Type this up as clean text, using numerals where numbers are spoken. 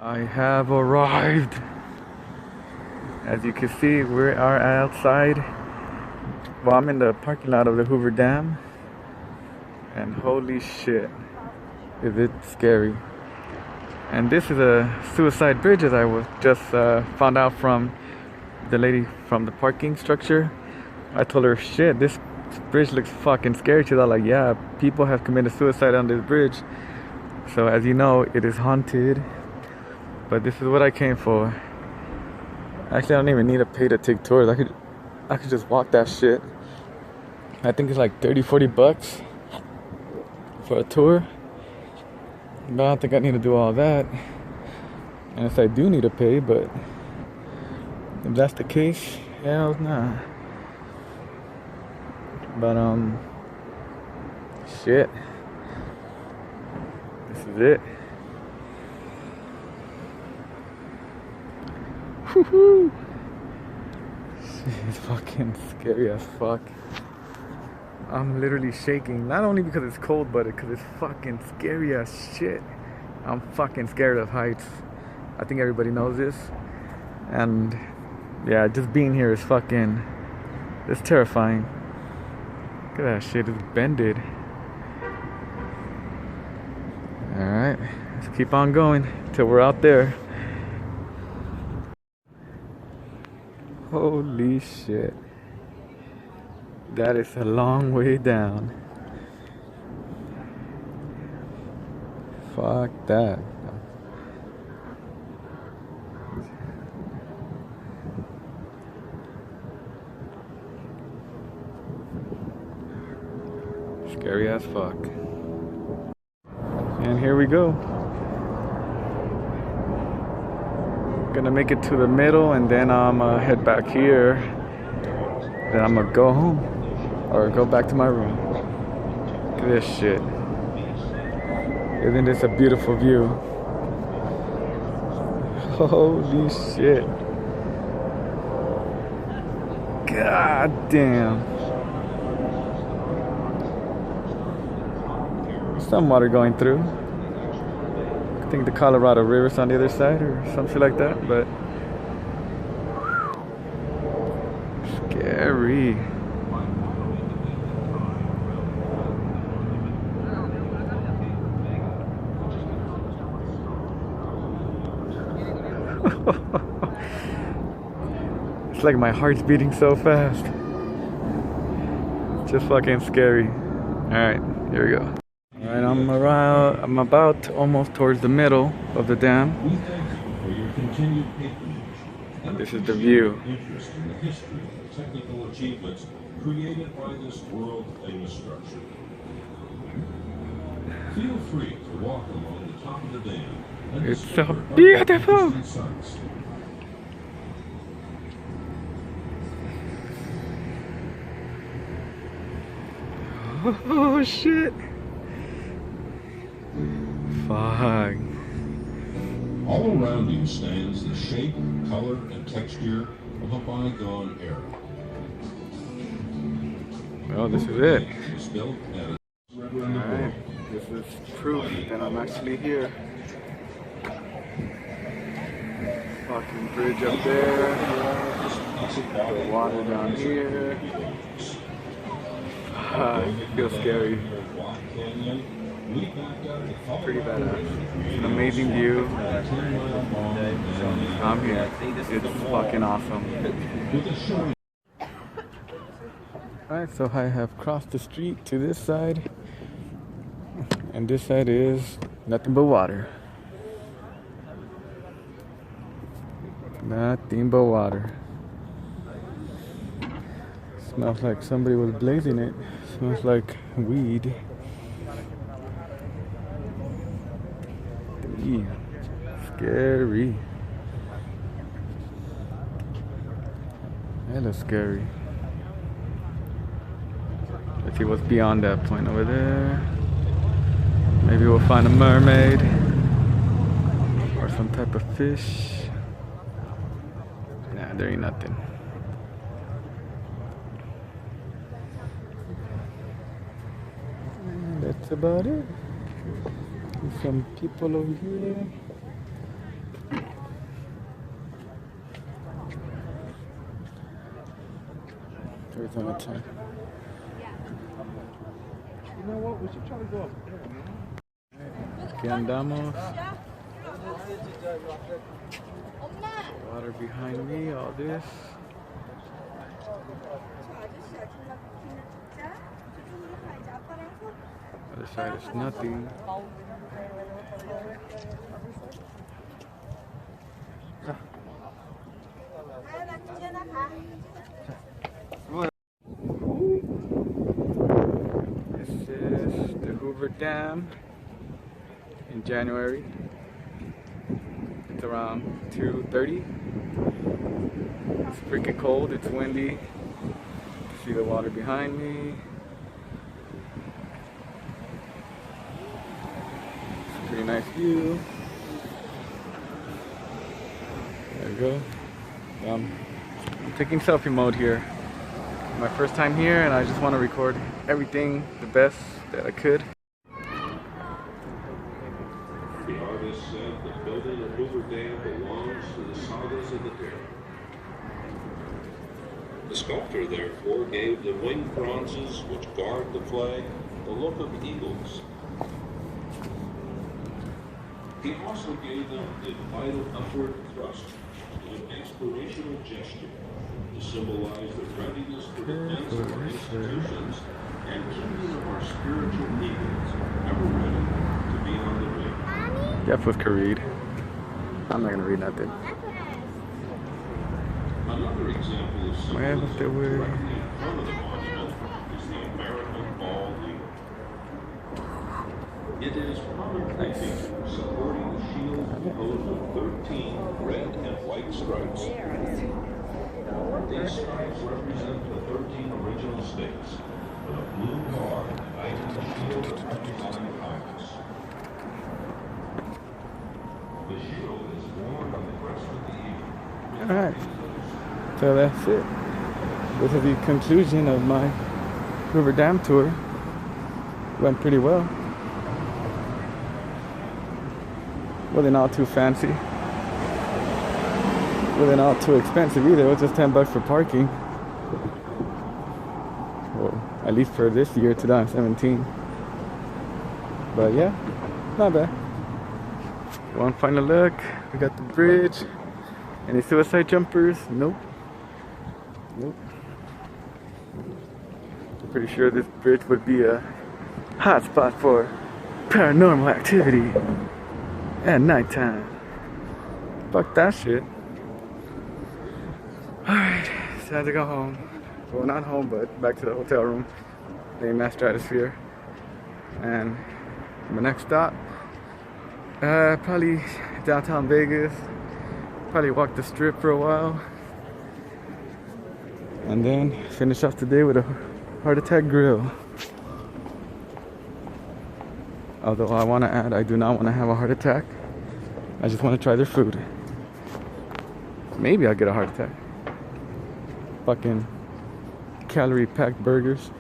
I have arrived. As you can see, we are outside. Well, I'm in the parking lot of the Hoover Dam. And holy shit, is it scary. And this is a suicide bridge, as I was just found out from the lady from the parking structure. I told her, shit, this bridge looks fucking scary. She's all like, yeah, people have committed suicide on this bridge. So as you know, it is haunted. But this is what I came for. Actually, I don't even need to pay to take tours. I could just walk that shit. I think it's like 30-40 bucks for a tour. But I don't think I need to do all that. And if I do need to pay, but if that's the case, hell nah. But shit. This is it. Woohoo! It's fucking scary as fuck. I'm literally shaking, not only because it's cold, but because it's fucking scary as shit. I'm fucking scared of heights. I think everybody knows this. And yeah, just being here is fucking, it's terrifying. Look at that shit, it's bended. Alright, let's keep on going till we're out there. Holy shit. That is a long way down. Fuck that. Scary as fuck. And here we go. Gonna make it to the middle and then I'm head back here. Then I'm gonna go home or go back to my room. Look at this shit. Isn't this a beautiful view? Holy shit. God damn. Some water going through. I think the Colorado River's on the other side or something like that, but scary. It's like my heart's beating so fast. Just fucking scary. Alright, here we go. Alright, I'm about almost towards the middle of the dam. And this is the view. Technical achievements created by this world-famous structure. Feel free to walk along the top of the dam. It's so beautiful. Oh shit. Fuck. All around you stands the shape, color, and texture of a bygone era. Well, this is it. It was built at Alright, this is proof that I'm actually here. Fucking bridge up there. The water down here. It feels scary. Pretty badass. It's an amazing view. I'm here. It's fucking awesome. Alright, so I have crossed the street to this side. And this side is nothing but water. Nothing but water. Smells like somebody was blazing it. Smells like weed. Ew. Scary. Hella scary. Let's see what's beyond that point over there. Maybe we'll find a mermaid or some type of fish. Nah, there ain't nothing. And that's about it. There's some people over here. There's on the time. You know what? We should try to go up there. Aquí andamos. Water behind me, all this. Other side is nothing. This is the Hoover Dam in January. It's around 2:30. It's freaking cold, it's windy. See the water behind me. It's a pretty nice view. There we go. I'm taking selfie mode here. My first time here, and I just want to record everything the best that I could. The artist said the building of Hoover Dam belongs to the sagas of the day. The sculptor, therefore, gave the winged bronzes which guard the flag the look of eagles. He also gave them a vital upward thrust, an aspirational gesture to symbolize the readiness for defense of our institutions and keeping of our spiritual eagles ever ready to be on the wing. Jeff was read. I'm not gonna read nothing. Another example of symbolism directly in front of the monument is the American Bald Eagle. It is prominently featured supporting the shield composed of 13 red and white stripes. These stripes represent the 13 original states, with a blue bar uniting the shield of occupying powers. The shield is worn on the crest of the eagle. Alright, so that's it. This is the conclusion of my Hoover Dam tour. Went pretty well. Wasn't all too fancy. Wasn't all too expensive either. It was just $10 for parking. Well, at least for this year, 2017. But yeah, not bad. One final look. We got the bridge. Any suicide jumpers? Nope. Nope. I'm pretty sure this bridge would be a hot spot for paranormal activity at nighttime. Fuck that shit. Alright, it's time to go home. Well, not home, but back to the hotel room named Mass Stratosphere. And my next stop, probably downtown Vegas. Probably walk the strip for a while. And then finish off the day with a Heart Attack Grill. Although I want to add, I do not want to have a heart attack. I just want to try their food. Maybe I'll get a heart attack. Fucking calorie-packed burgers.